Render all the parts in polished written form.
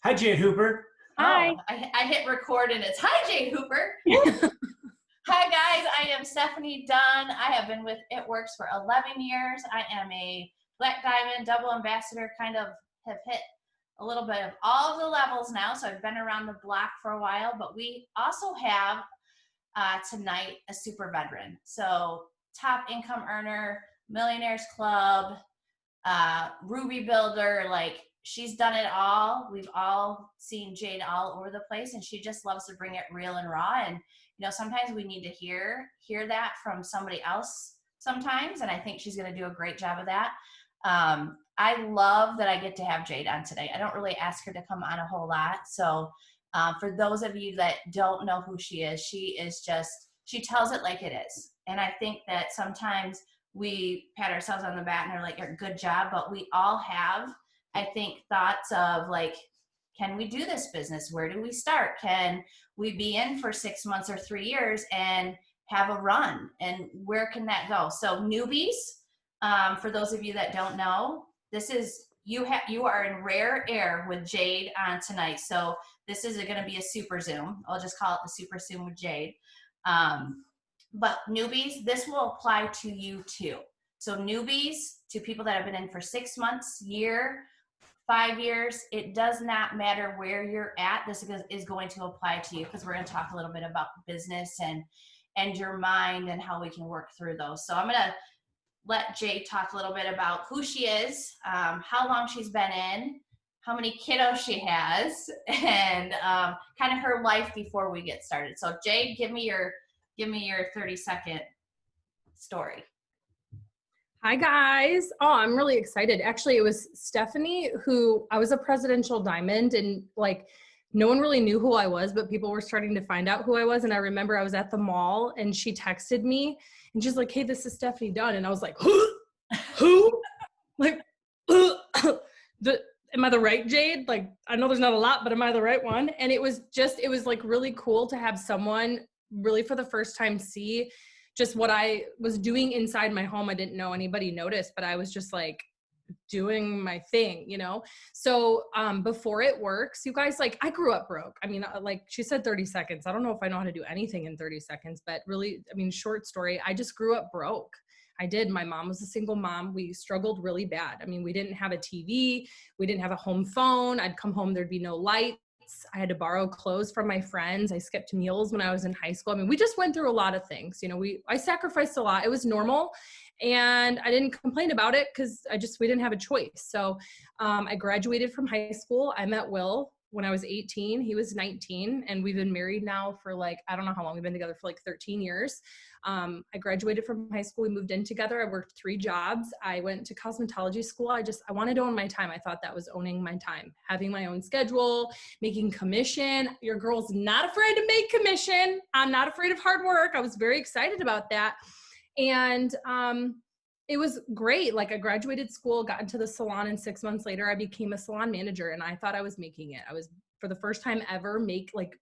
Hi, Jade Hooper. Hi. Oh, I hit record and it's hi, Jade Hooper. Hi, guys. I am Stefani Dunn. I have been with It Works for 11 years. I am a Black Diamond double ambassador, kind of have hit a little bit of all of the levels now. So I've been around the block for a while, but we also have tonight a super veteran. So top income earner, Millionaires Club, Ruby builder, like she's done it all. We've all seen Jade all over the place, and she just loves to bring it real and raw. And sometimes we need to hear that from somebody else sometimes, and I think she's going to do a great job of that. I love that I get to have Jade on today. I don't really ask her to come on a whole lot, so for those of you that don't know who she is she tells it like it is. And I think that sometimes we pat ourselves on the back and are like, good job, but we all have, I think, thoughts of like, can we do this business? Where do we start? Can we be in for 6 months or 3 years and have a run? And where can that go? So newbies, for those of you that don't know, this is, you are in rare air with Jade on tonight. So this is going to be a super Zoom. I'll just call it the super Zoom with Jade. But newbies, this will apply to you too. So newbies, to people that have been in for 6 months, year, 5 years, it does not matter where you're at. This is going to apply to you because we're going to talk a little bit about business and your mind and how we can work through those. So I'm going to let Jade talk a little bit about who she is, how long she's been in, how many kiddos she has, and kind of her life before we get started. So Jade, give me your 30-second story. Hi, guys. Oh, I'm really excited. Actually, it was Stefani who, I was a presidential diamond, and like no one really knew who I was, but people were starting to find out who I was. And I remember I was at the mall and she texted me and she's like, hey, this is Stefani Dunn. And I was like, who? Like, am I the right Jade? Like, I know there's not a lot, but am I the right one? And it was like really cool to have someone really for the first time see just what I was doing inside my home. I didn't know anybody noticed, but I was just like doing my thing, So before It Works, you guys, like I grew up broke. I mean, like she said 30 seconds. I don't know if I know how to do anything in 30 seconds, but really, I mean, short story, I just grew up broke. I did. My mom was a single mom. We struggled really bad. I mean, we didn't have a TV. We didn't have a home phone. I'd come home, there'd be no light. I had to borrow clothes from my friends. I skipped meals when I was in high school. I mean, we just went through a lot of things. I sacrificed a lot. It was normal. And I didn't complain about it because we didn't have a choice. So I graduated from high school. I met Will when I was 18. He was 19. And we've been married now for like, I don't know how long we've been together, for like 13 years. I graduated from high school. We moved in together. I worked 3 jobs. I went to cosmetology school. I wanted to own my time. I thought that was owning my time, having my own schedule, making commission. Your girl's not afraid to make commission. I'm not afraid of hard work. I was very excited about that. And it was great. Like I graduated school, got into the salon, and 6 months later, I became a salon manager, and I thought I was making it. I was, for the first time ever,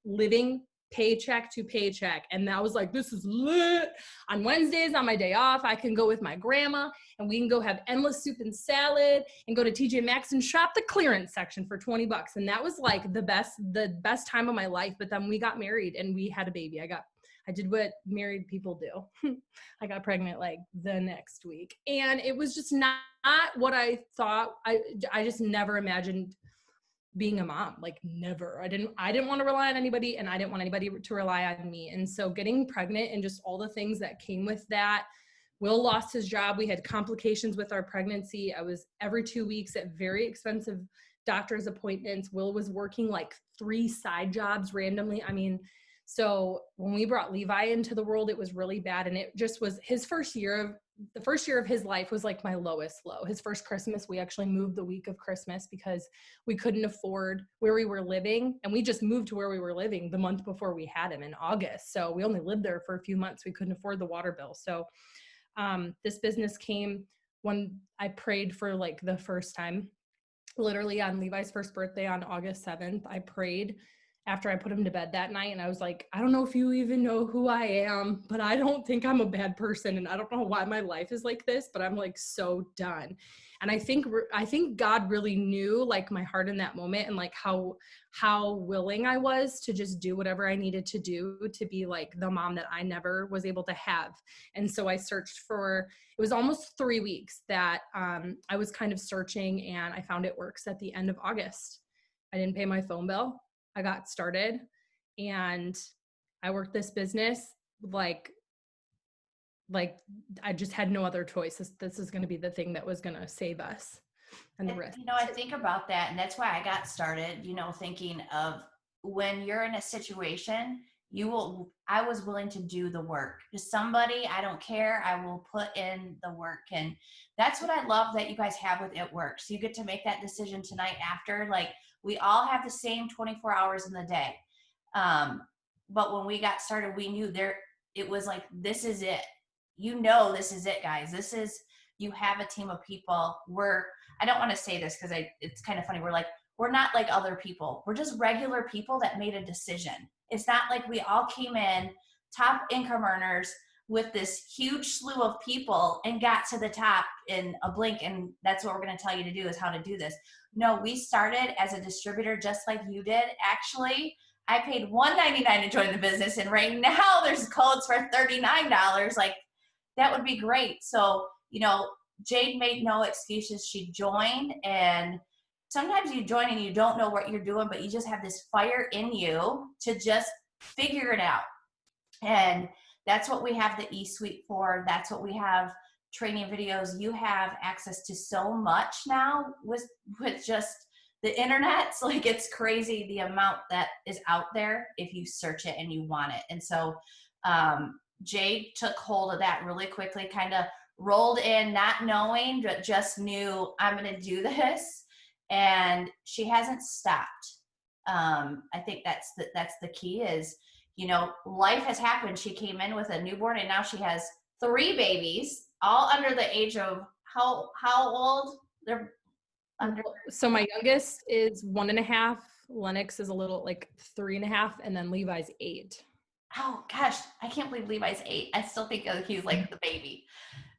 living paycheck to paycheck. And that was like, this is lit. On Wednesdays, on my day off, I can go with my grandma and we can go have endless soup and salad and go to TJ Maxx and shop the clearance section for $20. And that was like the best time of my life. But then we got married and we had a baby. I did what married people do. I got pregnant like the next week. And it was just not what I thought. I just never imagined being a mom, like never. I didn't want to rely on anybody, and I didn't want anybody to rely on me. And so getting pregnant and just all the things that came with that. Will lost his job. We had complications with our pregnancy. I was every 2 weeks at very expensive doctor's appointments. Will was working like 3 side jobs randomly. I mean, so when we brought Levi into the world, it was really bad. And it just was the first year of his life was like my lowest low. His first Christmas, we actually moved the week of Christmas because we couldn't afford where we were living. And we just moved to where we were living the month before we had him in August. So we only lived there for a few months. We couldn't afford the water bill. So this business came when I prayed for like the first time, literally on Levi's first birthday on August 7th. I prayed after I put him to bed that night. And I was like, I don't know if you even know who I am, but I don't think I'm a bad person. And I don't know why my life is like this, but I'm like so done. And I think God really knew like my heart in that moment, and like how willing I was to just do whatever I needed to do to be like the mom that I never was able to have. And so I searched for, it was almost 3 weeks that I was kind of searching, and I found It Works at the end of August. I didn't pay my phone bill. I got started, and I worked this business like I just had no other choice. This is going to be the thing that was going to save us. And the rest. I think about that, and that's why I got started, thinking of when you're in a situation, I was willing to do the work. Just somebody, I don't care, I will put in the work. And that's what I love that you guys have with It Works. You get to make that decision tonight after, like, we all have the same 24 hours in the day. But when we got started, we knew it was like, this is it. This is it, guys. You have a team of people. I don't want to say this because it's kind of funny. We're not like other people. We're just regular people that made a decision. It's not like we all came in top income earners with this huge slew of people and got to the top in a blink. And that's what we're going to tell you to do, is how to do this. No, we started as a distributor just like you did. Actually, I paid $1.99 to join the business. And right now there's codes for $39. Like, that would be great. So, Jade made no excuses. She joined, and sometimes you join and you don't know what you're doing, but you just have this fire in you to just figure it out. And that's what we have the eSuite for. That's what we have training videos. You have access to so much now with just the internet. So like, it's crazy the amount that is out there if you search it and you want it. And so Jade took hold of that really quickly, kind of rolled in, not knowing, but just knew, I'm going to do this. And she hasn't stopped. I think that's the key is, life has happened. She came in with a newborn, and now she has 3 babies, all under the age of how old? They're under. So my youngest is 1.5. Lennox is a little like 3.5, and then Levi's 8. Oh gosh, I can't believe Levi's 8. I still think he's like the baby.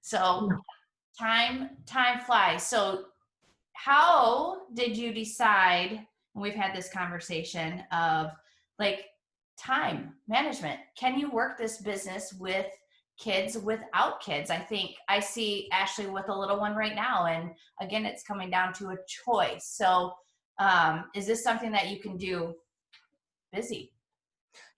So time flies. So how did you decide, and we've had this conversation of like time management. Can you work this business with kids, without kids? I think I see Ashley with a little one right now. And again, it's coming down to a choice. So is this something that you can do busy?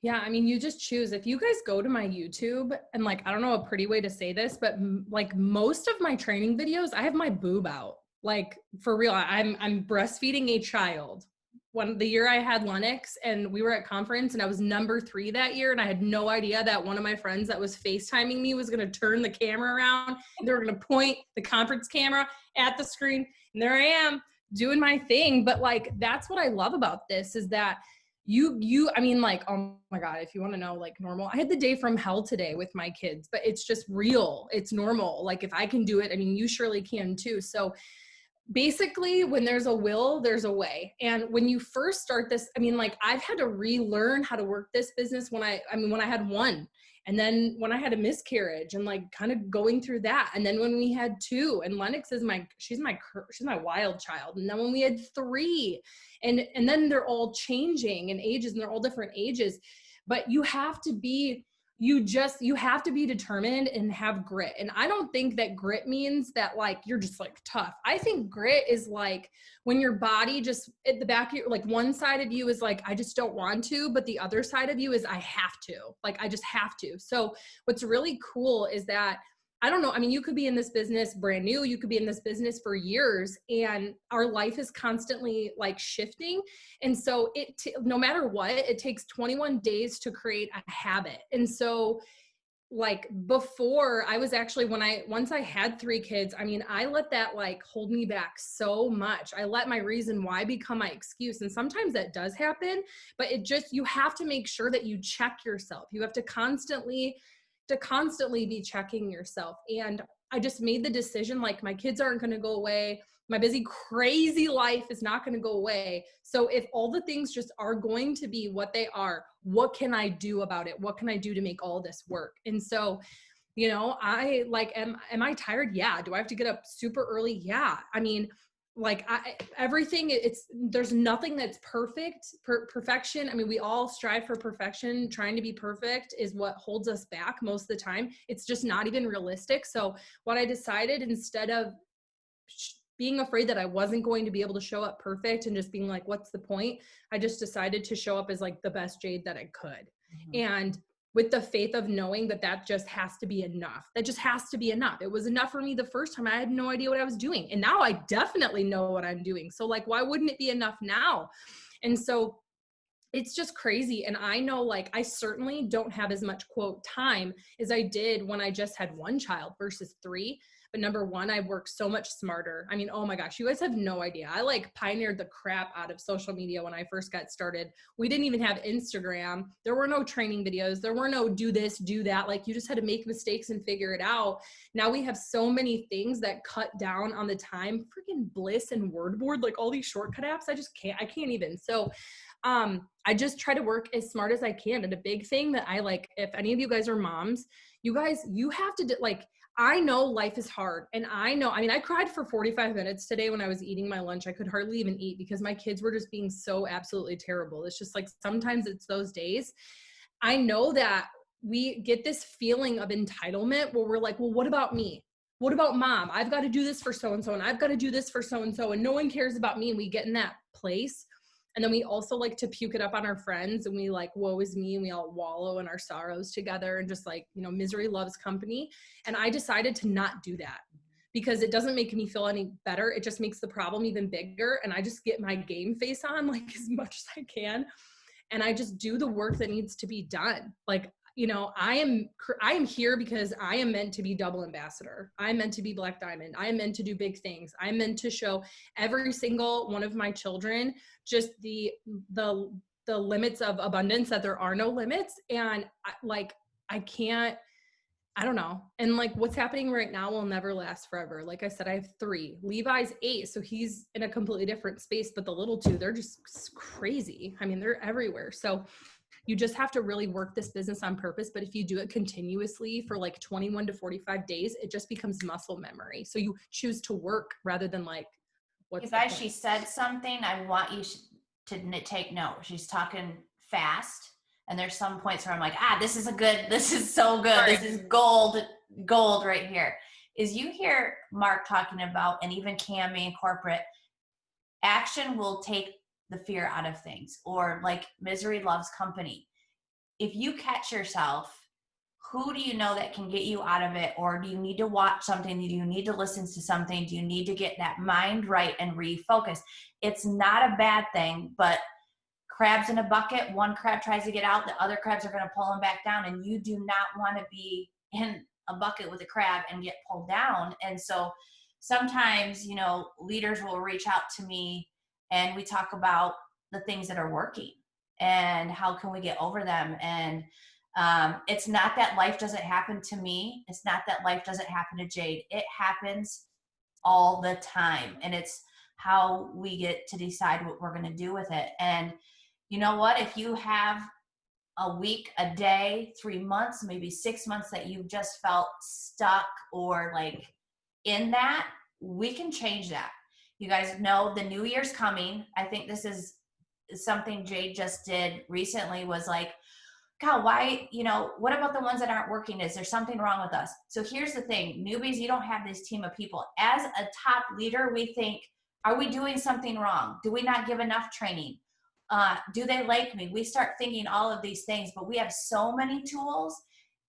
Yeah, I mean, you just choose. If you guys go to my YouTube, and like, I don't know a pretty way to say this, but like most of my training videos, I have my boob out. Like, for real, I'm breastfeeding a child. The year I had Lennox, and we were at conference, and I was number 3 that year, and I had no idea that one of my friends that was FaceTiming me was going to turn the camera around, and they were going to point the conference camera at the screen, and there I am doing my thing. But like, that's what I love about this, is that I mean, like, oh my God, if you want to know, like, normal, I had the day from hell today with my kids, but it's just real. It's normal. Like, if I can do it, I mean, you surely can too. So basically, when there's a will, there's a way. And when you first start this, I mean, like, I've had to relearn how to work this business when I had one, and then when I had a miscarriage, and like kind of going through that. And then when we had 2, and Lennox is she's my wild child. And then when we had 3, and then they're all changing in ages, and they're all different ages, but you have to be determined and have grit. And I don't think that grit means that like you're just like tough. I think grit is like when your body just at the back of your, like, one side of you is like, I just don't want to, but the other side of you is I have to, like, I just have to. So what's really cool is that, I don't know, I mean, you could be in this business brand new, you could be in this business for years, and our life is constantly like shifting. And so no matter what, it takes 21 days to create a habit. And so like before, I was actually, once I had 3 kids, I mean, I let that like hold me back so much. I let my reason why become my excuse. And sometimes that does happen, but you have to make sure that you check yourself. You have to constantly be checking yourself. And I just made the decision, like, my kids aren't going to go away. My busy, crazy life is not going to go away. So if all the things just are going to be what they are, what can I do about it? What can I do to make all this work? And so You know, I like, am I tired? Yeah. Do I have to get up super early? Yeah. I mean, like everything, there's nothing that's perfection. I mean, we all strive for perfection. Trying to be perfect is what holds us back most of the time. It's just not even realistic. So what I decided, instead of being afraid that I wasn't going to be able to show up perfect and just being like, what's the point? I just decided to show up as like the best Jade that I could. And with the faith of knowing that that just has to be enough. That just has to be enough. It was enough for me the first time. I had no idea what I was doing. And now I definitely know what I'm doing. So like, why wouldn't it be enough now? And so it's just crazy. And I know, like, I certainly don't have as much quote time as I did when I just had one child versus three. But number one, I work so much smarter. I mean, oh my gosh, you guys have no idea. I like pioneered the crap out of social media when I first got started. We didn't even have Instagram. There were no training videos. There were no do this, do that. Like, you just had to make mistakes and figure it out. Now we have so many things that cut down on the time. Freaking Bliss and Wordboard, like all these shortcut apps. I can't even. So I just try to work as smart as I can. And a big thing that I like, if any of you guys are moms, you have to like, I know life is hard. And I mean, I cried for 45 minutes today when I was eating my lunch. I could hardly even eat because my kids were just being so absolutely terrible. It's just like, sometimes it's those days. I know that we get this feeling of entitlement where we're like, well, what about me? What about mom? I've got to do this for so-and-so, and I've got to do this for so-and-so, and no one cares about me. And we get in that place. And then we also like to puke it up on our friends, and we like, woe is me. And we all wallow in our sorrows together, and just like, you know, misery loves company. And I decided to not do that because it doesn't make me feel any better. It just makes the problem even bigger. And I just get my game face on like as much as I can. And I just do the work that needs to be done. Like, you know, I am here because I am meant to be double ambassador. I'm meant to be Black Diamond. I am meant to do big things. I'm meant to show every single one of my children just the limits of abundance, that there are no limits. And I don't know. And like, what's happening right now will never last forever. Like I said, I have 3. Levi's 8, so he's in a completely different space, but the little 2, they're just crazy. I mean, they're everywhere. So you just have to really work this business on purpose. But if you do it continuously for like 21 to 45 days, it just becomes muscle memory. So you choose to work rather than like, you guys, she said something. I want you to take note. She's talking fast. And there's some points where I'm like, this is so good. Sorry. This is gold right here. Is you hear Mark talking about, and even Cammie in corporate, action will take the fear out of things, or like misery loves company. If you catch yourself, who do you know that can get you out of it? Or do you need to watch something? Do you need to listen to something? Do you need to get that mind right and refocus? It's not a bad thing, but crabs in a bucket, one crab tries to get out, the other crabs are going to pull them back down, and you do not want to be in a bucket with a crab and get pulled down. And so sometimes, you know, leaders will reach out to me and we talk about the things that are working and how can we get over them. And it's not that life doesn't happen to me. It's not that life doesn't happen to Jade. It happens all the time. And it's how we get to decide what we're going to do with it. And you know what? If you have a week, a day, 3 months, maybe 6 months that you just felt stuck or like in that, we can change that. You guys know the new year's coming. I think this is something Jade just did recently, was like, God, why, you know, what about the ones that aren't working? Is there something wrong with us? So here's the thing, newbies, you don't have this team of people. As a top leader, we think, are we doing something wrong? Do we not give enough training? Do they like me? We start thinking all of these things, but we have so many tools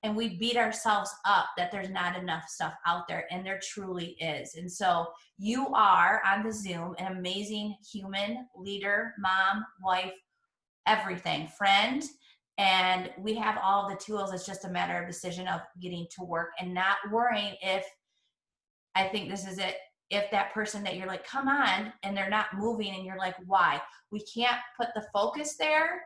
and we beat ourselves up that there's not enough stuff out there, and there truly is. And so you are on the Zoom an amazing human leader, mom, wife, everything, friend, and we have all the tools. It's just a matter of decision of getting to work and not worrying if, I think this is it, if that person that you're like, come on, and they're not moving and you're like, why? We can't put the focus there.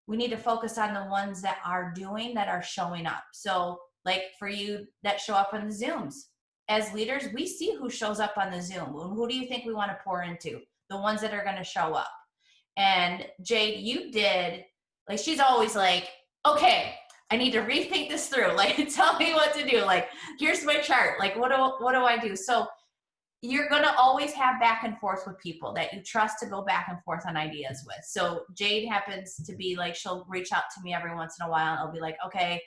We need to focus on the ones that are doing, that are showing up. So like for you that show up on the Zooms, as leaders, we see who shows up on the Zoom. Who do you think we want to pour into? The ones that are going to show up. And Jade, you did, like, she's always like, okay, I need to rethink this through. Like, tell me what to do. Like, here's my chart. Like, what do I do? So you're going to always have back and forth with people that you trust to go back and forth on ideas with. So Jade happens to be like, she'll reach out to me every once in a while and I'll be like, okay,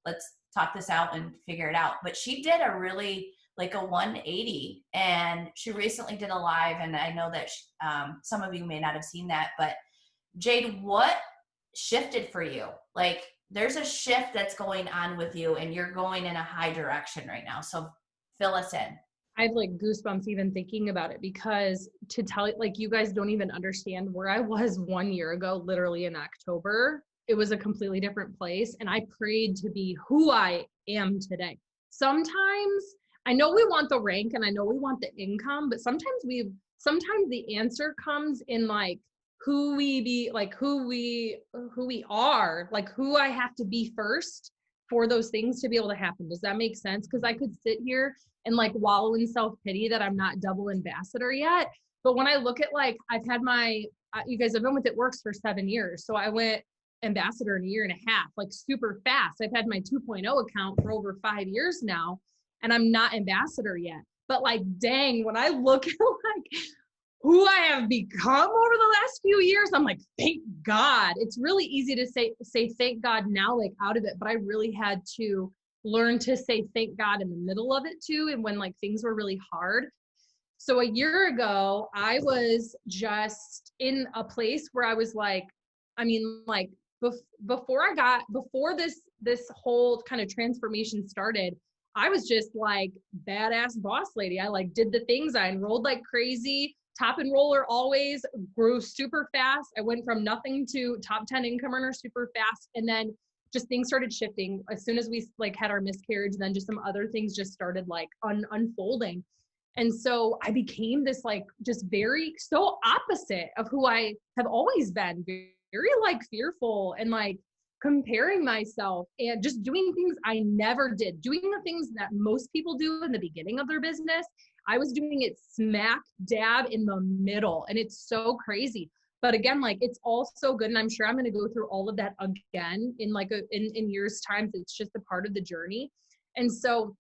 let's talk this out and figure it out. But she did a really like a 180, and she recently did a live, and I know that some of you may not have seen that, but Jade, what shifted for you? Like, there's a shift that's going on with you and you're going in a high direction right now. So fill us in. I have like goosebumps even thinking about it, because to tell it, like, you guys don't even understand where I was 1 year ago, literally in October. It was a completely different place. And I prayed to be who I am today. Sometimes I know we want the rank and I know we want the income, but sometimes the answer comes in like who we are, like who I have to be first for those things to be able to happen. Does that make sense? Because I could sit here and like wallow in self-pity that I'm not double ambassador yet. But when I look at like, I've had you guys have been with It Works for 7 years. So I went ambassador in a year and a half, like super fast. I've had my 2.0 account for over 5 years now, and I'm not ambassador yet. But like, dang, when I look at like who I have become over the last few years, I'm like, thank God. It's really easy to say thank God now, like out of it, but I really had to learn to say thank God in the middle of it too, and when like things were really hard. So a year ago, I was just in a place where I was like, I mean, like before this whole kind of transformation started, I was just like badass boss lady. I like did the things. I enrolled like crazy, top enroller always, grew super fast. I went from nothing to top 10 income earner super fast. And then just things started shifting as soon as we like had our miscarriage. Then just some other things just started like unfolding. And so I became this like just so opposite of who I have always been, very like fearful and like comparing myself and just doing things I never did, doing the things that most people do in the beginning of their business. I was doing it smack dab in the middle, and it's so crazy. But again, like it's all so good, and I'm sure I'm going to go through all of that again in like in years' time. It's just a part of the journey. And so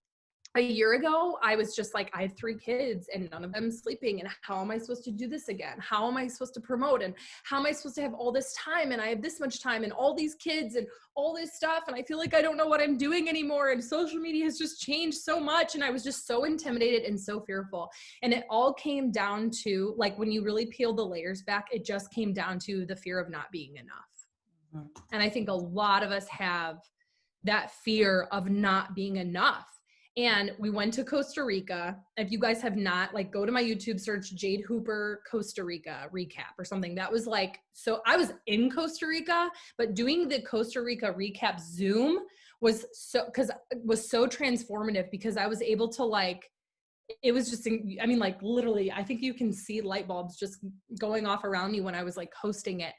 a year ago, I was just like, I have 3 kids and none of them sleeping. And how am I supposed to do this again? How am I supposed to promote? And how am I supposed to have all this time? And I have this much time and all these kids and all this stuff. And I feel like I don't know what I'm doing anymore. And social media has just changed so much. And I was just so intimidated and so fearful. And it all came down to, like, when you really peel the layers back, it just came down to the fear of not being enough. Mm-hmm. And I think a lot of us have that fear of not being enough. And we went to Costa Rica. If you guys have not, like, go to my YouTube, search Jade Hooper Costa Rica recap or something. That was like, so I was in Costa Rica, but doing the Costa Rica recap Zoom was so transformative, because I was able to like, it was just, I mean, like literally, I think you can see light bulbs just going off around me when I was like hosting it.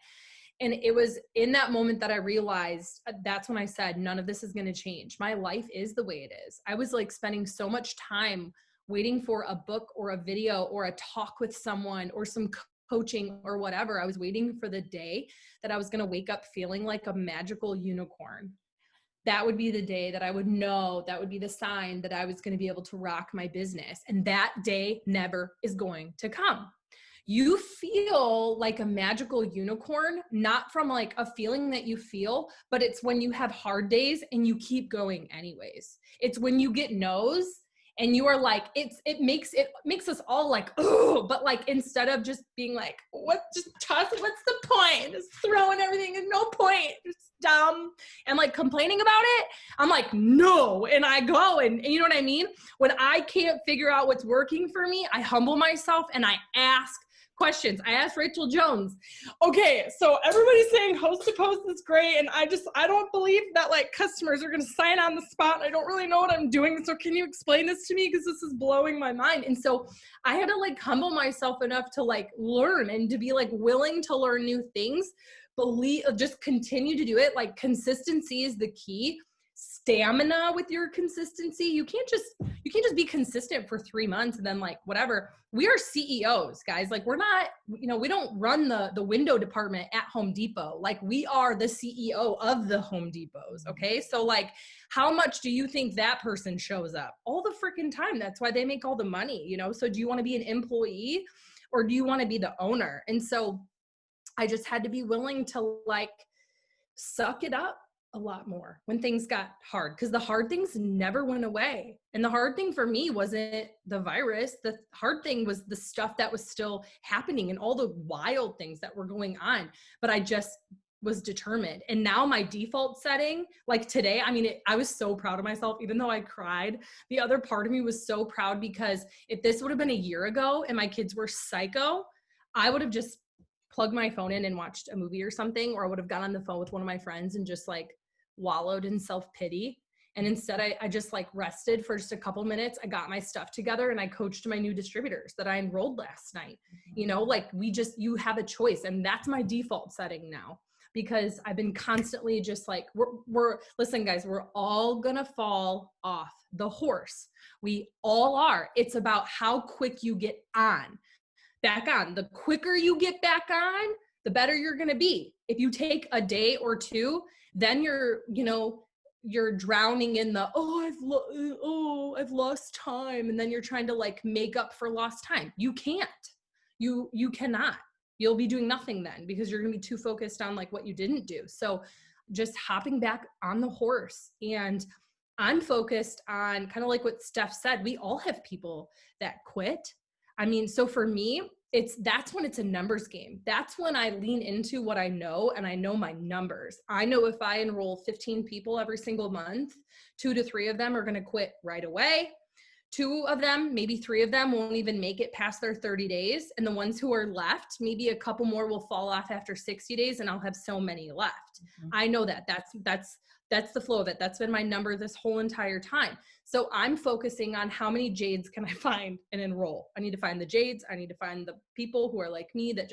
And it was in that moment that I realized, that's when I said, none of this is going to change. My life is the way it is. I was like spending so much time waiting for a book or a video or a talk with someone or some coaching or whatever. I was waiting for the day that I was going to wake up feeling like a magical unicorn. That would be the day that I would know, that would be the sign that I was going to be able to rock my business. And that day never is going to come. You feel like a magical unicorn, not from like a feeling that you feel, but it's when you have hard days and you keep going anyways. It's when you get no's and you are like, it makes us all like, oh, but like, instead of just being like, what's the point? Just throwing everything and no point. It's dumb. And like complaining about it, I'm like, no. And I go and you know what I mean? When I can't figure out what's working for me, I humble myself and I ask questions. I asked Rachel Jones, okay, so everybody's saying host to post is great, and I don't believe that like customers are going to sign on the spot. I don't really know what I'm doing. So can you explain this to me? Because this is blowing my mind. And so I had to like humble myself enough to like learn and to be like willing to learn new things, just continue to do it. Like consistency is the key. stamina with your consistency. You can't just be consistent for 3 months and then like whatever. We are CEOs, guys. Like we're not, we don't run the window department at Home Depot. Like we are the CEO of the Home Depots. Okay. So like, how much do you think that person shows up? All the freaking time. That's why they make all the money, So do you want to be an employee or do you want to be the owner? And so I just had to be willing to like suck it up a lot more when things got hard, because the hard things never went away. And the hard thing for me wasn't the virus. The hard thing was the stuff that was still happening and all the wild things that were going on. But I just was determined. And now my default setting, like today, I mean, I was so proud of myself, even though I cried. The other part of me was so proud because if this would have been a year ago and my kids were psycho, I would have just plugged my phone in and watched a movie or something, or I would have got on the phone with one of my friends and just like wallowed in self-pity. And instead I just like rested for just a couple minutes. I got my stuff together and I coached my new distributors that I enrolled last night. Like you have a choice, and that's my default setting now, because I've been constantly just like, listen guys, we're all gonna fall off the horse. We all are. It's about how quick you get back on. The quicker you get back on, the better you're going to be. If you take a day or two, then you're drowning in the, I've lost time. And then you're trying to like make up for lost time. You can't, you cannot. You'll be doing nothing then, because you're going to be too focused on like what you didn't do. So just hopping back on the horse. And I'm focused on kind of like what Steph said, we all have people that quit. I mean, so for me, that's when it's a numbers game. That's when I lean into what I know, and I know my numbers. I know if I enroll 15 people every single month, 2 to 3 of them are going to quit right away. 2 of them, maybe 3 of them won't even make it past their 30 days. And the ones who are left, maybe a couple more will fall off after 60 days and I'll have so many left. Mm-hmm. I know that that's the flow of it. That's been my number this whole entire time. So I'm focusing on how many Jades can I find and enroll. I need to find the Jades. I need to find the people who are like me that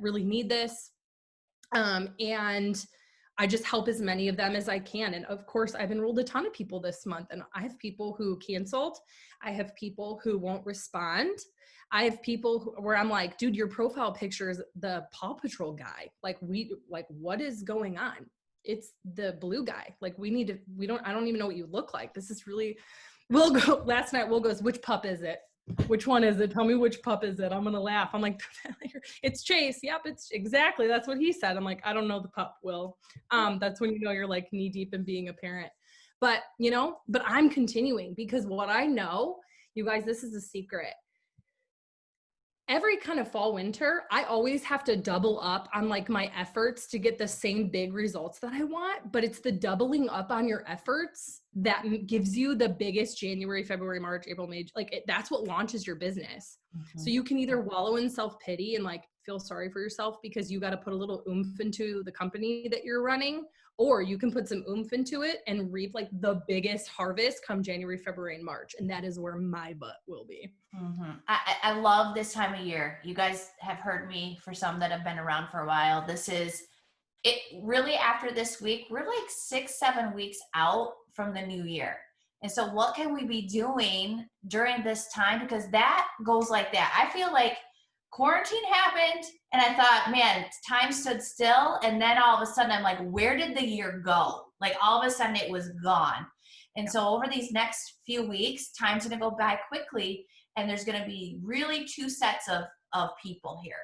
really need this. And I just help as many of them as I can. And of course, I've enrolled a ton of people this month, and I have people who canceled. I have people who won't respond. I have people where I'm like, dude, your profile picture is the Paw Patrol guy. Like what is going on? It's the blue guy. Like I don't even know what you look like. This is really, last night Will goes, which pup is it? Which one is it? Tell me which pup is it? I'm going to laugh. I'm like, it's Chase. Yep. It's exactly. That's what he said. I'm like, I don't know the pup, Will. That's when you're like knee deep in being a parent, but I'm continuing, because what I know, you guys, this is a secret. Every kind of fall, winter, I always have to double up on like my efforts to get the same big results that I want, but it's the doubling up on your efforts that gives you the biggest January, February, March, April, May, that's what launches your business. Mm-hmm. So you can either wallow in self-pity and like feel sorry for yourself because you got to put a little oomph into the company that you're running, or you can put some oomph into it and reap like the biggest harvest come January, February, and March. And that is where my butt will be. Mm-hmm. I love this time of year. You guys have heard me, for some that have been around for a while. This is it really, after this week, we're like 6-7 weeks out from the new year. And so what can we be doing during this time? Because that goes like that. I feel like quarantine happened and I thought, man, time stood still. And then all of a sudden I'm like, where did the year go? Like all of a sudden it was gone. And so over these next few weeks, time's going to go by quickly. And there's going to be really 2 sets of people here.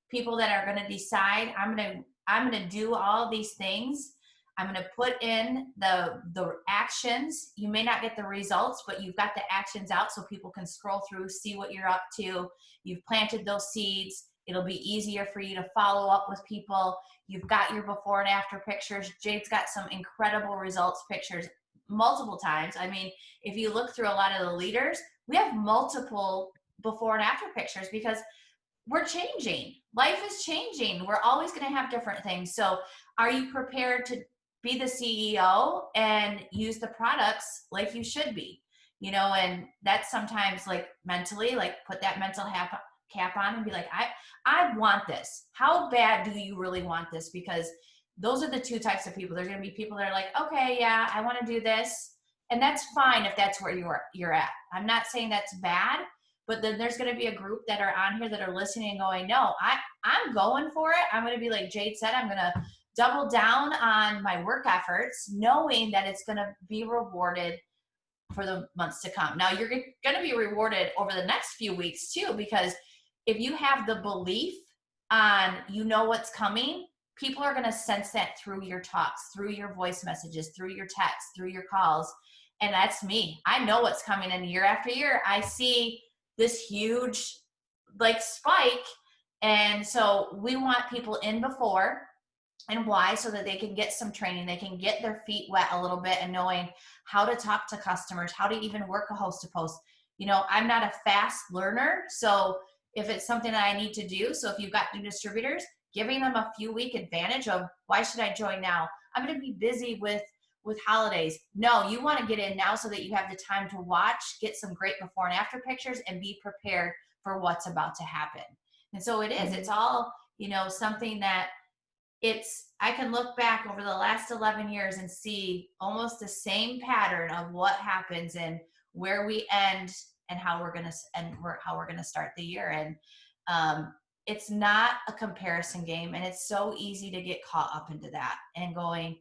People that are going to decide, I'm going to do all these things. I'm going to put in the actions. You may not get the results, but you've got the actions out so people can scroll through, see what you're up to. You've planted those seeds. It'll be easier for you to follow up with people. You've got your before and after pictures. Jade's got some incredible results pictures multiple times. I mean, if you look through a lot of the leaders, we have multiple before and after pictures because we're changing. Life is changing. We're always going to have different things. So are you prepared to be the CEO and use the products like you should be? And that's sometimes like mentally, like put that mental cap on and be like, I want this. How bad do you really want this? Because those are the two types of people. There's going to be people that are like, okay, yeah, I want to do this. And that's fine if that's where you're at. I'm not saying that's bad, but then there's going to be a group that are on here that are listening and going, no, I'm going for it. I'm going to be like Jade said, I'm going to double down on my work efforts, knowing that it's going to be rewarded for the months to come. Now you're going to be rewarded over the next few weeks too, because if you have the belief on, you know, what's coming, people are going to sense that through your talks, through your voice messages, through your texts, through your calls. And that's me. I know what's coming, and year after year, I see this huge like spike. And so we want people in before. And why? So that they can get some training, they can get their feet wet a little bit and knowing how to talk to customers, how to even work a host to post. You know, I'm not a fast learner. So if it's something that I need to do, so if you've got new distributors, giving them a few week advantage of, why should I join now? I'm going to be busy with holidays. No, you want to get in now so that you have the time to watch, get some great before and after pictures, and be prepared for what's about to happen. And so it is, it's all, you know, something that I can look back over the last 11 years and see almost the same pattern of what happens and where we end and how we're going to start the year. And it's not a comparison game, and it's so easy to get caught up into that and going,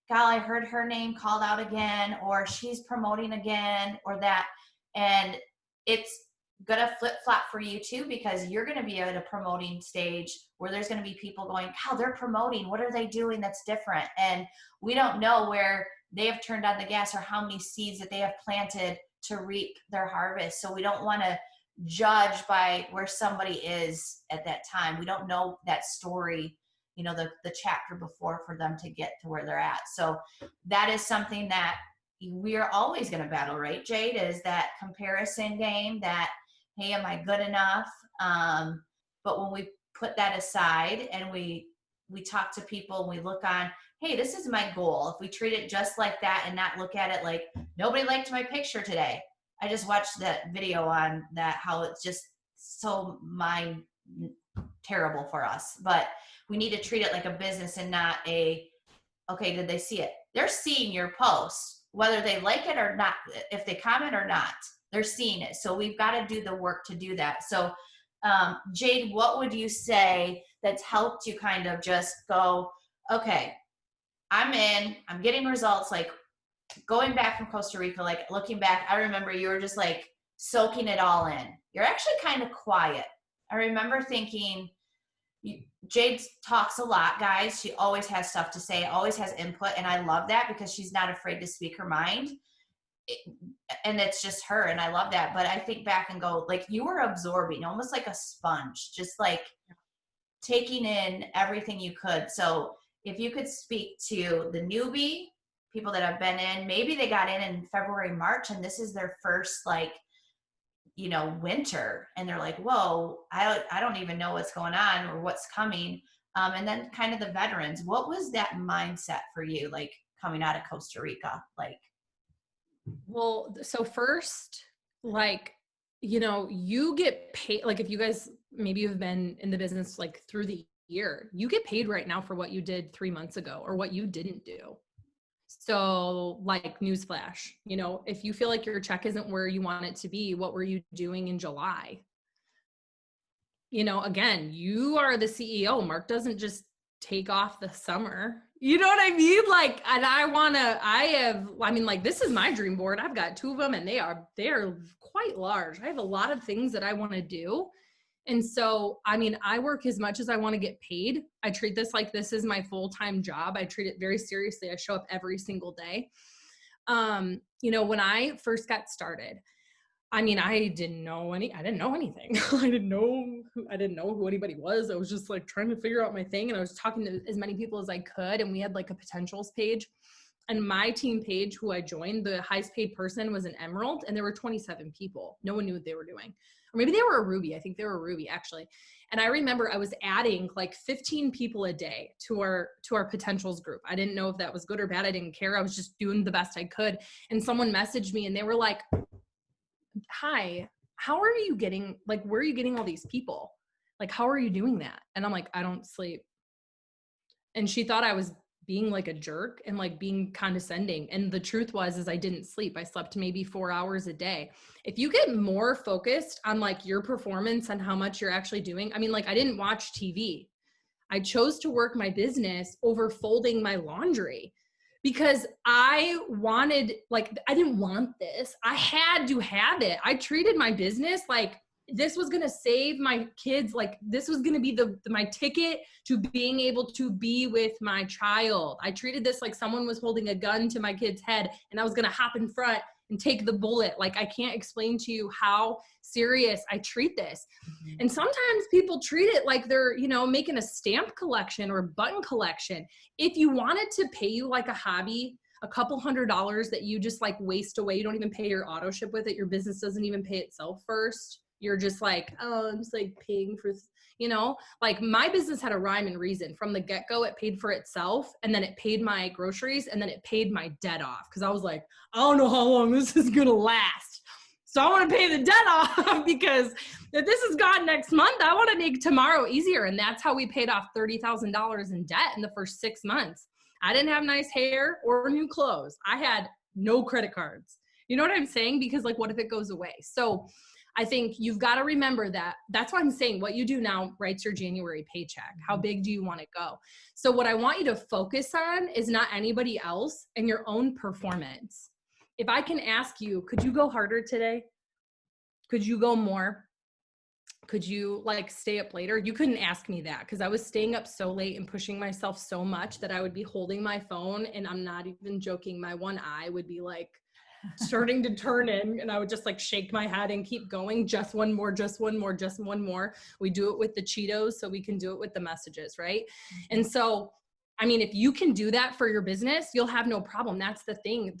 God, I heard her name called out again, or she's promoting again, or that. And it's going to flip flop for you too, because you're going to be at a promoting stage where there's going to be people going, how they're promoting, what are they doing that's different? And we don't know where they have turned on the gas or how many seeds that they have planted to reap their harvest. So we don't want to judge by where somebody is at that time. We don't know that story, you know, the chapter before for them to get to where they're at. So that is something that we are always going to battle, right, Jade? Is that comparison game that, hey, am I good enough? But when we put that aside and we talk to people and we look on, hey, this is my goal. If we treat it just like that and not look at it like, nobody liked my picture today. I just watched that video on that, how it's just so terrible for us. But we need to treat it like a business and not okay, did they see it? They're seeing your post, whether they like it or not, if they comment or not, they're seeing it. So we've got to do the work to do that. So Jade, what would you say that's helped you kind of just go, okay, I'm getting results, like going back from Costa Rica, like looking back, I remember you were just like soaking it all in. You're actually kind of quiet. I remember thinking, Jade talks a lot, guys. She always has stuff to say, always has input. And I love that because she's not afraid to speak her mind. And it's just her. And I love that. But I think back and go, like, you were absorbing almost like a sponge, just like taking in everything you could. So if you could speak to the newbie, people that have been in, maybe they got in February, March, and this is their first, like, you know, winter, and they're like, whoa, I don't even know what's going on or what's coming. And then kind of the veterans, what was that mindset for you, like coming out of Costa Rica? Like, well, so first, like, you know, you get paid, like if you guys maybe have been in the business like through the year, you get paid right now for what you did 3 months ago or what you didn't do. So like, newsflash, you know, if you feel like your check isn't where you want it to be, what were you doing in July? You know, again, you are the CEO. Mark doesn't just take off the summer. You know what I mean? Like, and like, this is my dream board. I've got 2 of them and they are quite large. I have a lot of things that I want to do. And so, I mean, I work as much as I want to get paid. I treat this like this is my full-time job. I treat it very seriously. I show up every single day. You know, when I first got started, I mean, I didn't know anything. I didn't know who anybody was. I was just like trying to figure out my thing. And I was talking to as many people as I could. And we had like a potentials page. And my team page, who I joined, the highest paid person was an Emerald, and there were 27 people. No one knew what they were doing. Or maybe they were a Ruby. I think they were a Ruby, actually. And I remember I was adding like 15 people a day to our potentials group. I didn't know if that was good or bad. I didn't care. I was just doing the best I could. And someone messaged me and they were like, hi, how are you getting, like, where are you getting all these people? Like, how are you doing that? And I'm like, I don't sleep. And she thought I was being like a jerk and like being condescending. And the truth is I didn't sleep. I slept maybe 4 hours a day. If you get more focused on like your performance and how much you're actually doing, I mean, like I didn't watch TV. I chose to work my business over folding my laundry because I wanted, like, I didn't want this. I had to have it. I treated my business like this was going to save my kids. Like this was going to be my ticket to being able to be with my child. I treated this like someone was holding a gun to my kid's head and I was going to hop in front and take the bullet. Like I can't explain to you how serious I treat this. Mm-hmm. And sometimes people treat it like they're, you know, making a stamp collection or button collection. If you wanted to pay you like a hobby, a couple $100 that you just like waste away, you don't even pay your auto ship with it. Your business doesn't even pay itself first. You're just like, oh, I'm just like paying for, you know, like my business had a rhyme and reason from the get-go. It paid for itself and then it paid my groceries and then it paid my debt off. Cause I was like, I don't know how long this is going to last. So I want to pay the debt off because if this is gone next month, I want to make tomorrow easier. And that's how we paid off $30,000 in debt in the first 6 months. I didn't have nice hair or new clothes. I had no credit cards. You know what I'm saying? Because like, what if it goes away? So I think you've got to remember that. That's why I'm saying what you do now writes your January paycheck. How big do you want to go? So what I want you to focus on is not anybody else and your own performance. If I can ask you, could you go harder today? Could you go more? Could you like stay up later? You couldn't ask me that because I was staying up so late and pushing myself so much that I would be holding my phone and I'm not even joking. My one eye would be like starting to turn in and I would just like shake my head and keep going. Just one more, just one more, just one more. We do it with the Cheetos so we can do it with the messages, right? And so, I mean, if you can do that for your business, you'll have no problem. That's the thing.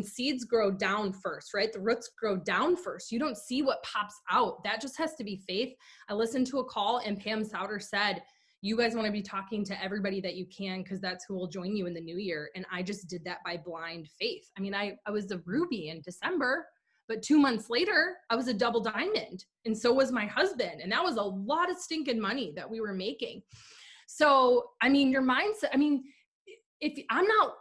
Seeds grow down first, right? The roots grow down first. You don't see what pops out. That just has to be faith. I listened to a call and Pam Souter said, you guys want to be talking to everybody that you can because that's who will join you in the new year. And I just did that by blind faith. I mean, I was the ruby in December, but 2 months later, I was a double diamond. And so was my husband. And that was a lot of stinking money that we were making. So, I mean, your mindset, I mean, if I'm not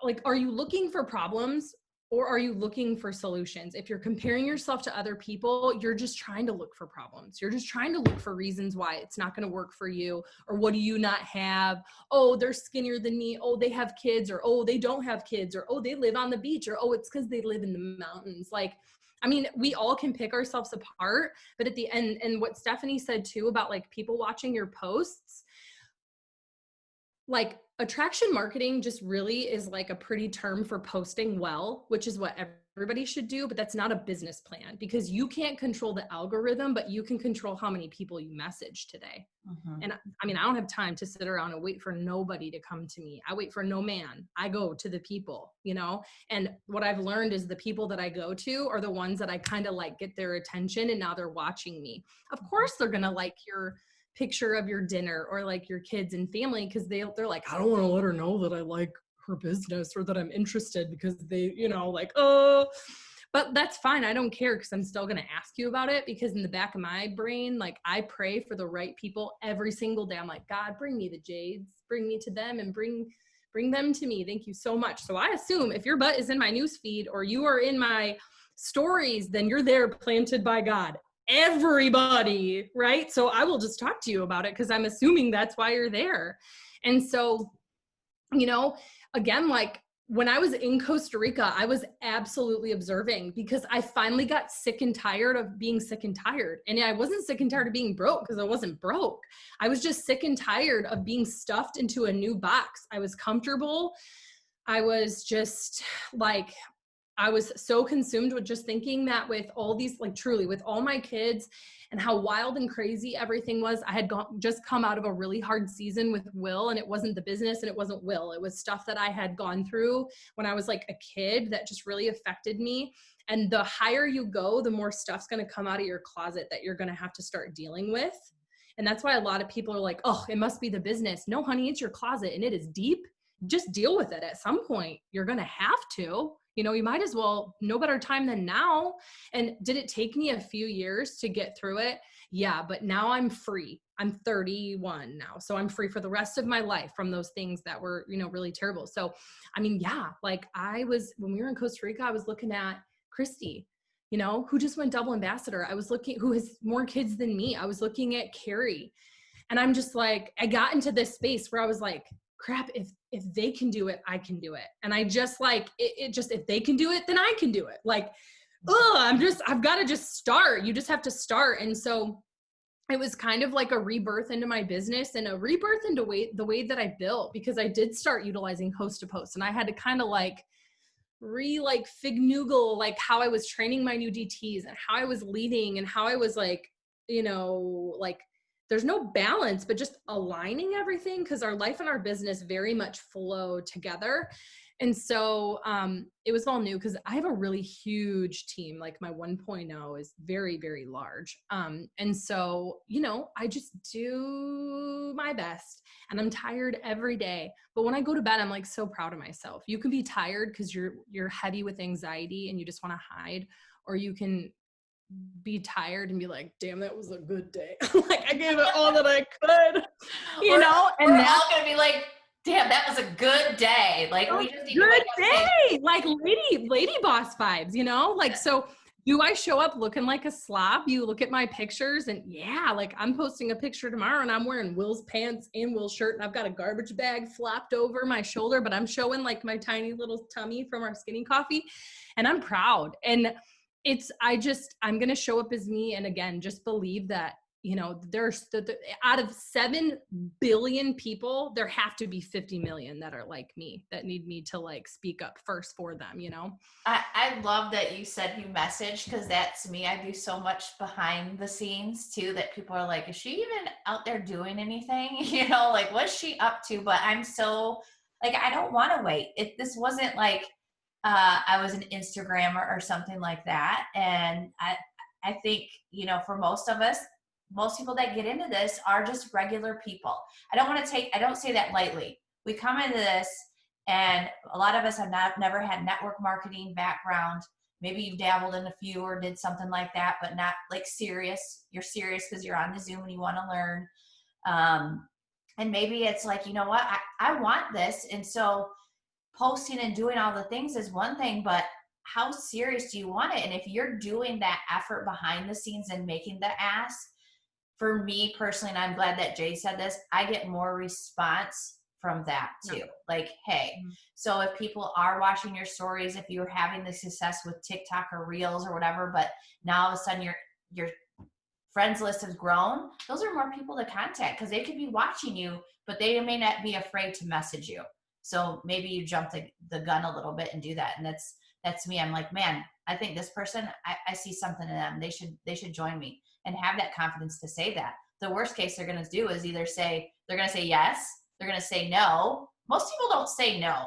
like, are you looking for problems or are you looking for solutions? If you're comparing yourself to other people, you're just trying to look for problems. You're just trying to look for reasons why it's not going to work for you. Or what do you not have? Oh, they're skinnier than me. Oh, they have kids. Or, oh, they don't have kids. Or, oh, they live on the beach. Or, oh, it's because they live in the mountains. Like, I mean, we all can pick ourselves apart. But at the end, and what Stefani said too about like people watching your posts, like attraction marketing just really is like a pretty term for posting well, which is what everybody should do, but that's not a business plan because you can't control the algorithm, but you can control how many people you message today. Mm-hmm. And I mean, I don't have time to sit around and wait for nobody to come to me. I wait for no man. I go to the people, you know? And what I've learned is the people that I go to are the ones that I kind of like get their attention and now they're watching me. Of course, they're going to like your picture of your dinner or like your kids and family because they're like, I don't want to let her know that I like her business or that I'm interested because they, you know, like, oh, but that's fine. I don't care because I'm still going to ask you about it because in the back of my brain, like I pray for the right people every single day. I'm like, God, bring me the Jades, bring me to them and bring them to me. Thank you so much. So I assume if your butt is in my newsfeed or you are in my stories, then you're there planted by God. Everybody, right? So I will just talk to you about it because I'm assuming that's why you're there. And so, you know, again, like when I was in Costa Rica, I was absolutely observing because I finally got sick and tired of being sick and tired. And I wasn't sick and tired of being broke because I wasn't broke. I was just sick and tired of being stuffed into a new box. I was comfortable. I was just like, I was so consumed with just thinking that with all these, like truly with all my kids and how wild and crazy everything was, I had just come out of a really hard season with Will, and it wasn't the business and it wasn't Will. It was stuff that I had gone through when I was like a kid that just really affected me. And the higher you go, the more stuff's going to come out of your closet that you're going to have to start dealing with. And that's why a lot of people are like, oh, it must be the business. No, honey, it's your closet and it is deep. Just deal with it. At some point, you're going to have to. You know, you might as well, no better time than now. And did it take me a few years to get through it? Yeah, but now I'm free. I'm 31 now. So I'm free for the rest of my life from those things that were, you know, really terrible. So, I mean, yeah, like when we were in Costa Rica, I was looking at Christy, you know, who just went double ambassador. I was looking, who has more kids than me. I was looking at Carrie, and I'm just like, I got into this space where I was like, crap, if they can do it, I can do it. And I just like, it just, if they can do it, then I can do it. Like, I've got to just start. You just have to start. And so it was kind of like a rebirth into my business and a rebirth into the way that I built, because I did start utilizing host to post, and I had to kind of like fig noogle, like how I was training my new DTs and how I was leading and how I was like, you know, like there's no balance, but just aligning everything, because our life and our business very much flow together. And so it was all new, because I have a really huge team. Like my 1.0 is very, very large. And so, you know, I just do my best, and I'm tired every day. But when I go to bed, I'm like so proud of myself. You can be tired because you're heavy with anxiety and you just want to hide, or you can be tired and be like, damn, that was a good day. Like I gave it all that I could, you know, and we're all going to be like, damn, that was a good day. Like we just need good day, like lady boss vibes, you know, like, so do I show up looking like a slob? You look at my pictures, and yeah, like I'm posting a picture tomorrow and I'm wearing Will's pants and Will's shirt, and I've got a garbage bag flopped over my shoulder, but I'm showing like my tiny little tummy from our skinny coffee, and I'm proud. And I'm going to show up as me. And again, just believe that, you know, there's out of 7 billion people, there have to be 50 million that are like me, that need me to like speak up first for them, you know? I love that you said you message, because that's me. I do so much behind the scenes too, that people are like, is she even out there doing anything? You know, like what's she up to? But I'm so like, I don't want to wait. This wasn't like, I was an Instagrammer or something like that. And I think, you know, for most of us, most people that get into this are just regular people. I don't say that lightly. We come into this, and a lot of us have never had network marketing background. Maybe you've dabbled in a few or did something like that, but not like serious. You're serious because you're on the Zoom and you want to learn. And maybe it's like, you know what, I want this. And so posting and doing all the things is one thing, but how serious do you want it? And if you're doing that effort behind the scenes and making the ask, for me personally, and I'm glad that Jade said this, I get more response from that too. Like, hey, so if people are watching your stories, if you're having the success with TikTok or Reels or whatever, but now all of a sudden your friends list has grown, those are more people to contact, because they could be watching you, but they may not be afraid to message you. So maybe you jump the gun a little bit and do that. And that's me. I'm like, man, I think this person, I see something in them. They should join me, and have that confidence to say that. The worst case they're going to do is they're going to say yes, they're going to say no. Most people don't say no.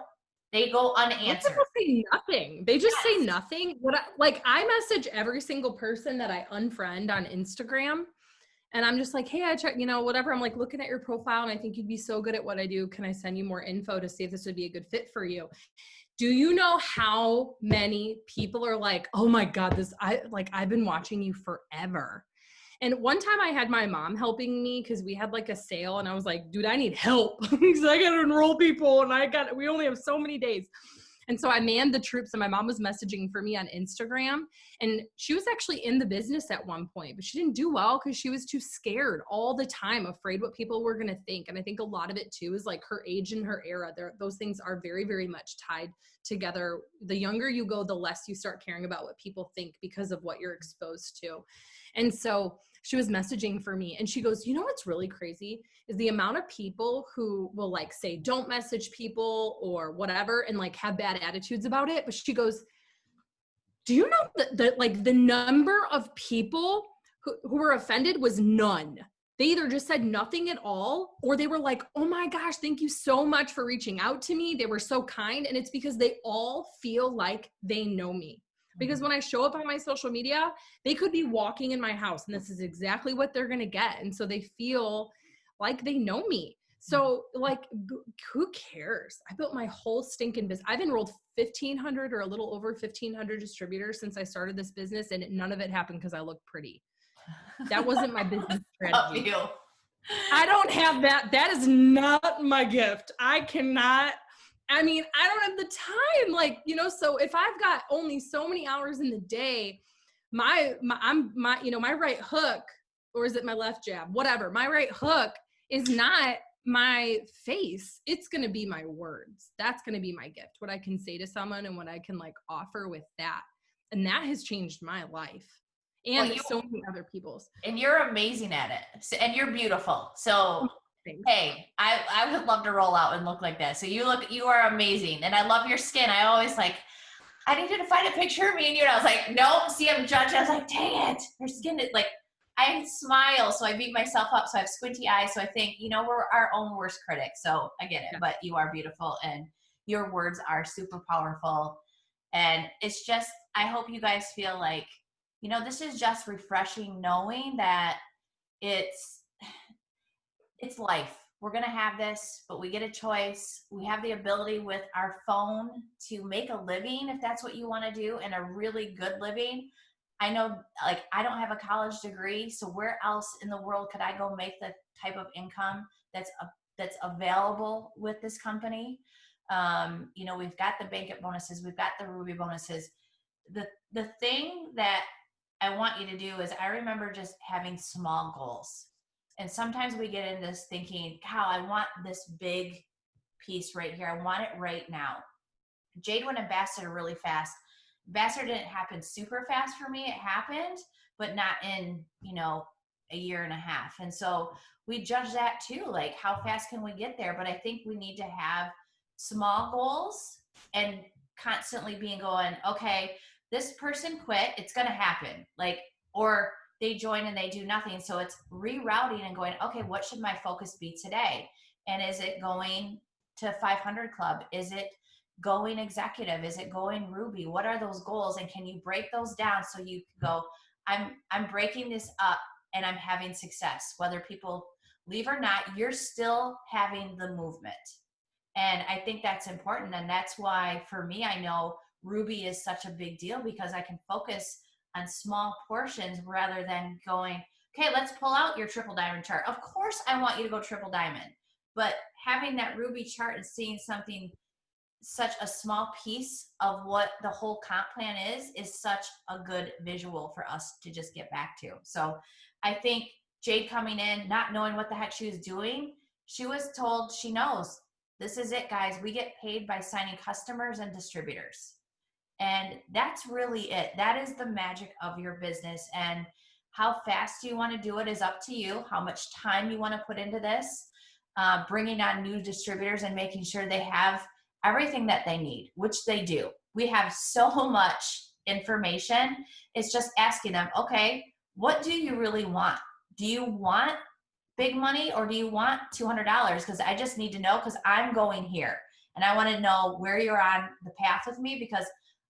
They go unanswered. Most people say nothing. They just say nothing. I message every single person that I unfriend on Instagram. And I'm just like, hey, I check, you know, whatever. I'm like looking at your profile, and I think you'd be so good at what I do. Can I send you more info to see if this would be a good fit for you? Do you know how many people are like, oh my God, I've been watching you forever. And one time I had my mom helping me, because we had like a sale, and I was like, dude, I need help because I got to enroll people, and we only have so many days. And so I manned the troops, and my mom was messaging for me on Instagram, and she was actually in the business at one point, but she didn't do well because she was too scared all the time, afraid what people were going to think. And I think a lot of it too is like her age and her era. Those things are very, very much tied together. The younger you go, the less you start caring about what people think because of what you're exposed to. And so she was messaging for me, and she goes, you know what's really crazy is the amount of people who will like say, don't message people or whatever, and like have bad attitudes about it. But she goes, do you know that like the number of people who were offended was none? They either just said nothing at all, or they were like, oh my gosh, thank you so much for reaching out to me. They were so kind. And it's because they all feel like they know me. Because when I show up on my social media, they could be walking in my house, and this is exactly what they're going to get. And so they feel like they know me. So like, who cares? I built my whole stinking business. I've enrolled 1,500 or a little over 1,500 distributors since I started this business, and none of it happened because I look pretty. That wasn't my business strategy. I don't have that. That is not my gift. I don't have the time. Like, so if I've got only so many hours in the day, my right hook, or is it my left jab? Whatever. My right hook is not my face. It's going to be my words. That's going to be my gift. What I can say to someone and what I can like offer with that. And that has changed my life and so many other people's. And you're amazing at it. And you're beautiful. So Thanks. hey, I would love to roll out and look like that. So you are amazing. And I love your skin. I always I needed to find a picture of me and you. And I was like, nope, see, I'm judged. I was like, dang it. Her skin is I smile. So I beat myself up. So I have squinty eyes. So I think, we're our own worst critics. So I get it, but you are beautiful and your words are super powerful. And it's just, I hope you guys feel like, this is just refreshing knowing that it's life. We're going to have this, but we get a choice. We have the ability with our phone to make a living if that's what you want to do, and a really good living. I know, I don't have a college degree, so where else in the world could I go make the type of income that's available with this company? We've got the blanket bonuses, we've got the Ruby bonuses. The thing that I want you to do is, I remember just having small goals. And sometimes we get into this thinking, "Cow, I want this big piece right here. I want it right now." Jade went ambassador really fast. Ambassador didn't happen super fast for me. It happened, but not in, a year and a half. And so we judge that too. Like, how fast can we get there? But I think we need to have small goals and constantly going, okay, this person quit. It's going to happen. Or they join and they do nothing. So it's rerouting and going, okay, what should my focus be today? And is it going to 500 Club? Is it going executive? Is it going Ruby? What are those goals? And can you break those down so you can go, I'm breaking this up and I'm having success. Whether people leave or not, you're still having the movement. And I think that's important. And that's why, for me, I know Ruby is such a big deal, because I can focus on small portions rather than going, okay, let's pull out your triple diamond chart. Of course, I want you to go triple diamond, but having that Ruby chart and seeing something, such a small piece of what the whole comp plan is such a good visual for us to just get back to. So I think Jade coming in, not knowing what the heck she was doing, she was told, she knows, this is it, guys. We get paid by signing customers and distributors. And that's really it. That is the magic of your business. And how fast you want to do it is up to you. How much time you want to put into this, bringing on new distributors and making sure they have everything that they need, which they do. We have so much information. It's just asking them, okay, what do you really want? Do you want big money, or do you want $200? Because I just need to know, because I'm going here. And I want to know where you're on the path with me, because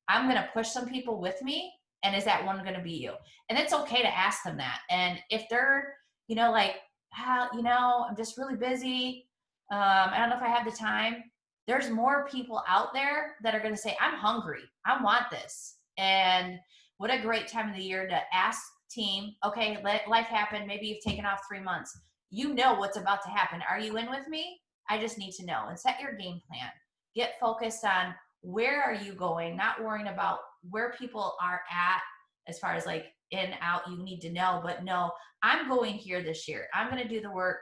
I'm going to push some people with me. And is that one going to be you? And it's okay to ask them that. And if they're, I'm just really busy. I don't know if I have the time. There's more people out there that are going to say, I'm hungry. I want this. And what a great time of the year to ask team, okay, let life happen. Maybe you've taken off 3 months. You know what's about to happen. Are you in with me? I just need to know. And set your game plan. Get focused on, where are you going? Not worrying about where people are at as far as in, out, you need to know, but no, I'm going here this year. I'm going to do the work.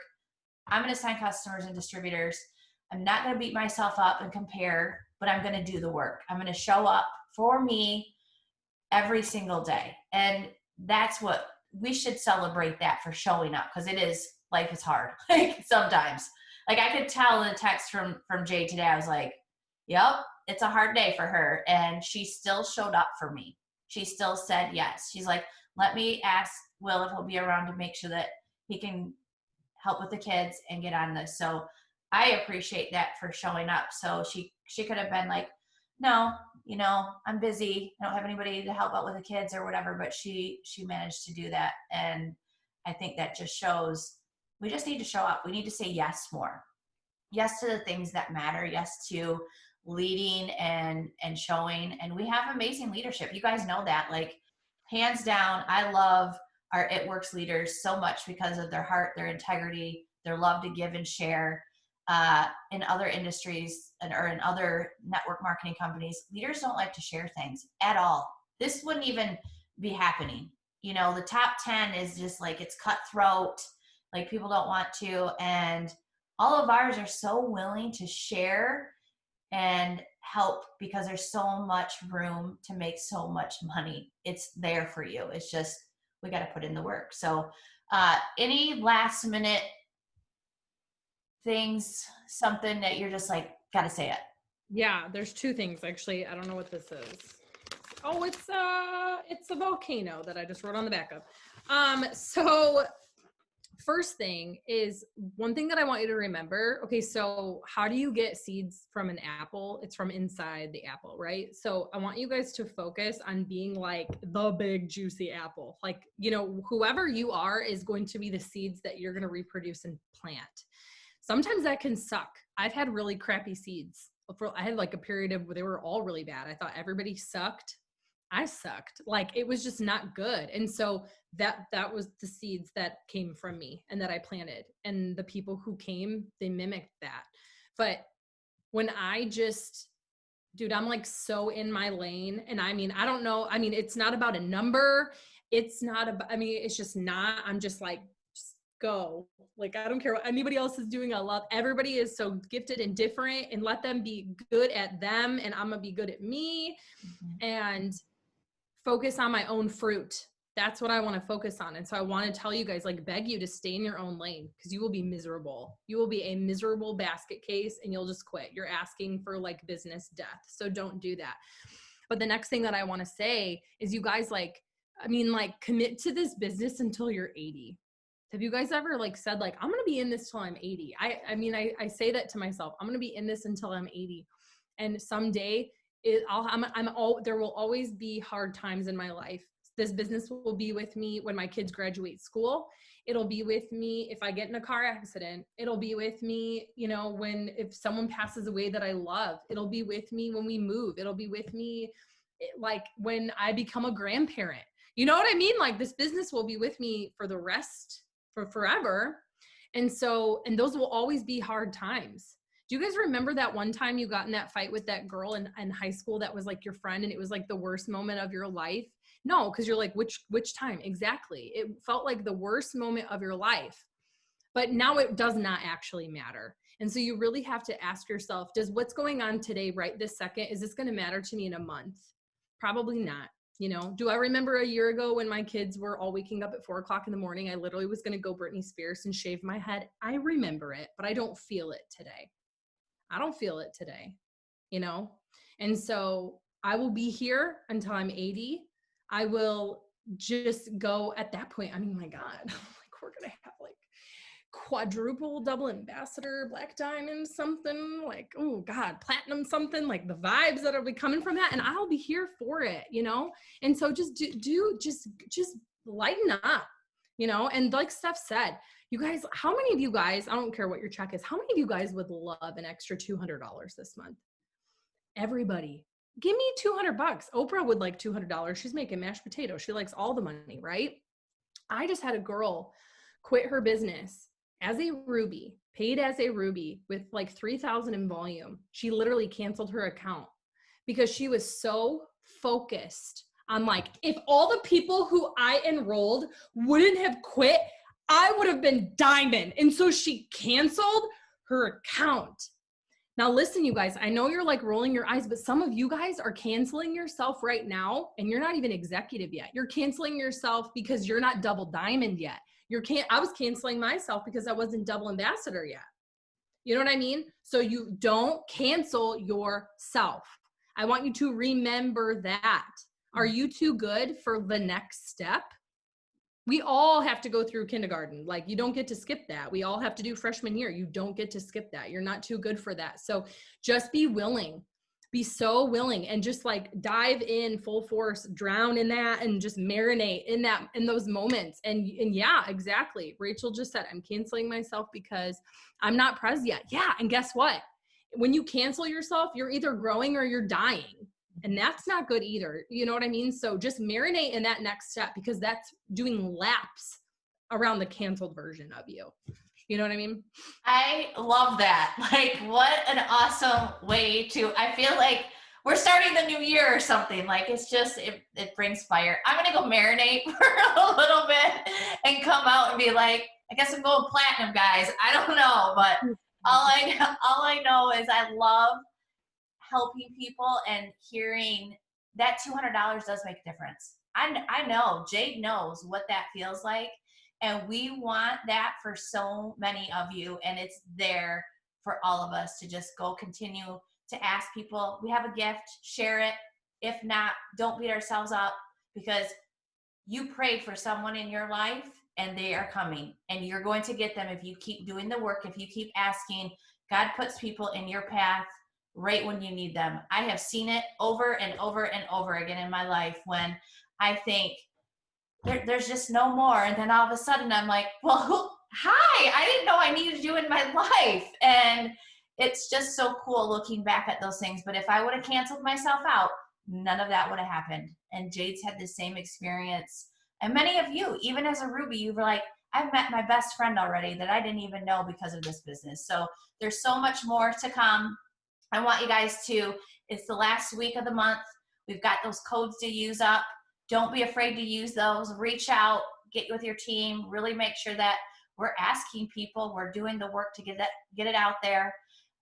I'm going to sign customers and distributors. I'm not going to beat myself up and compare, but I'm going to do the work. I'm going to show up for me every single day. And that's what we should celebrate, that for showing up, because life is hard. Sometimes, I could tell in the text from Jade today, I was like, yep, it's a hard day for her. And she still showed up for me. She still said yes. She's like, let me ask Will if he'll be around to make sure that he can help with the kids and get on this. So I appreciate that for showing up. So she could have been like, no, I'm busy. I don't have anybody to help out with the kids or whatever, but she managed to do that. And I think that just shows we just need to show up. We need to say yes more. Yes to the things that matter. Yes to leading and showing. And we have amazing leadership. You guys know that. Hands down, I love our It Works leaders so much because of their heart, their integrity, their love to give and share. In other industries or in other network marketing companies, leaders don't like to share things at all. This wouldn't even be happening. You know, the top 10 is just like, it's cutthroat, like people don't want to. And all of ours are so willing to share and help because there's so much room to make so much money. It's there for you. It's just, we got to put in the work. So any last minute things, something that you're just like, gotta say it? Yeah, there's two things actually. I don't know what this is. Oh, it's a volcano that I just wrote on the back of. So first thing is, one thing that I want you to remember. Okay, so how do you get seeds from an apple? It's from inside the apple, right? So I want you guys to focus on being like the big juicy apple. Like, you know, whoever you are is going to be the seeds that you're going to reproduce and plant. Sometimes that can suck. I've had really crappy seeds. I had like a period of where they were all really bad. I thought everybody sucked. I sucked. Like, it was just not good. And so that was the seeds that came from me and that I planted. And the people who came, they mimicked that. But when I just, dude, I'm like so in my lane. And I mean, I don't know. I mean, it's not about a number. It's not about, I mean, it's just not, I'm just like, go. Like, I don't care what anybody else is doing. I love everybody is so gifted and different, and let them be good at them. And I'm going to be good at me and focus on my own fruit. That's what I want to focus on. And so I want to tell you guys, like, beg you to stay in your own lane, because you will be miserable. You will be a miserable basket case and you'll just quit. You're asking for like business death. So don't do that. But the next thing that I want to say is, you guys, like, I mean, like, commit to this business until you're 80. Have you guys ever like said, like, I'm going to be in this till I'm 80? I mean, I say that to myself. I'm going to be in this until I'm 80. And someday there will always be hard times in my life. This business will be with me when my kids graduate school. It'll be with me if I get in a car accident. It'll be with me, you know, if someone passes away that I love. It'll be with me when we move. It'll be with me like when I become a grandparent. You know what I mean? Like, this business will be with me for forever. And those will always be hard times. Do you guys remember that one time you got in that fight with that girl in high school that was like your friend, and it was like the worst moment of your life? No, because you're like, which time? Exactly. It felt like the worst moment of your life. But now it does not actually matter. And so you really have to ask yourself, does what's going on today, right this second, is this going to matter to me in a month? Probably not. You know, do I remember a year ago when my kids were all waking up at 4:00 in the morning? I literally was going to go Britney Spears and shave my head. I remember it, but I don't feel it today. I don't feel it today, you know? And so I will be here until I'm 80. I will just go at that point. I mean, my God, like, we're going to have like quadruple double ambassador, black diamond something, like, oh God, platinum something, like the vibes that'll be coming from that, and I'll be here for it, you know? And so just just lighten up, you know? And like Steph said, you guys, how many of you guys, I don't care what your check is, how many of you guys would love an extra $200 this month? Everybody. Give me $200. Oprah would like $200. She's making mashed potatoes. She likes all the money, right? I just had a girl quit her business as a Ruby, paid as a Ruby with like 3,000 in volume. She literally canceled her account because she was so focused on, like, if all the people who I enrolled wouldn't have quit, I would have been diamond. And so she canceled her account. Now listen, you guys, I know you're like rolling your eyes, but some of you guys are canceling yourself right now, and you're not even executive yet. You're canceling yourself because you're not double diamond yet. I was canceling myself because I wasn't double ambassador yet. You know what I mean? So you don't cancel yourself. I want you to remember that. Are you too good for the next step? We all have to go through kindergarten. Like, you don't get to skip that. We all have to do freshman year. You don't get to skip that. You're not too good for that. So just be willing. Be so willing, and just like dive in full force, drown in that, and just marinate in those moments. And yeah, exactly. Rachel just said, I'm canceling myself because I'm not pres yet. Yeah. And guess what? When you cancel yourself, you're either growing or you're dying. And that's not good either. You know what I mean? So just marinate in that next step, because that's doing laps around the canceled version of you. You know what I mean? I love that. Like, what an awesome way to, I feel like we're starting the new year or something. Like, it's just, it brings fire. I'm going to go marinate for a little bit and come out and be like, I guess I'm going platinum, guys. I don't know, but all I know is I love helping people and hearing that $200 does make a difference. I know Jade knows what that feels like, and we want that for so many of you, and it's there for all of us to just go continue to ask people. We have a gift, share it. If not, don't beat ourselves up, because you prayed for someone in your life and they are coming, and you're going to get them if you keep doing the work, if you keep asking. God puts people in your path right when you need them. I have seen it over and over and over again in my life when I think there's just no more. And then all of a sudden I'm like, well, hi, I didn't know I needed you in my life. And it's just so cool looking back at those things. But if I would have canceled myself out, none of that would have happened. And Jade's had the same experience. And many of you, even as a Ruby, you were like, I've met my best friend already that I didn't even know because of this business. So there's so much more to come. I want you guys to, it's the last week of the month. We've got those codes to use up. Don't be afraid to use those. Reach out, get with your team, really make sure that we're asking people, we're doing the work to get it out there.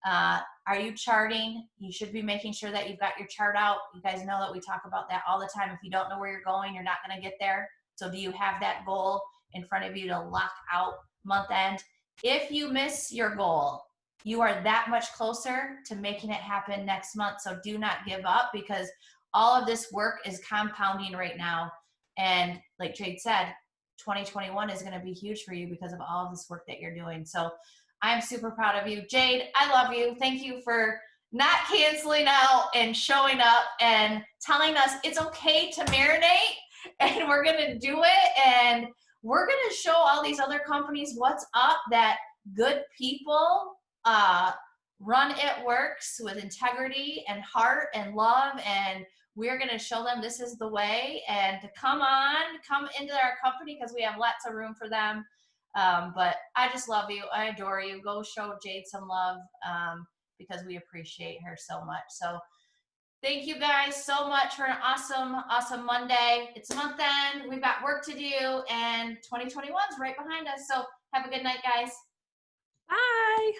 Are you charting? You should be making sure that you've got your chart out. You guys know that we talk about that all the time. If you don't know where you're going, you're not going to get there. So do you have that goal in front of you to lock out month end? If you miss your goal, you are that much closer to making it happen next month. So do not give up, because all of this work is compounding right now. And like Jade said, 2021 is going to be huge for you because of all of this work that you're doing. So I'm super proud of you. Jade, I love you. Thank you for not canceling out and showing up and telling us it's okay to marinate, and we're going to do it. And we're going to show all these other companies what's up, that good people run It Works with integrity and heart and love, and we're going to show them this is the way, and to come into our company, because we have lots of room for them. But I just love you. I adore you. Go show Jade some love, because we appreciate her so much. So thank you guys so much for an awesome Monday. It's month end. We've got work to do, and 2021 is right behind us. So have a good night, guys. Bye.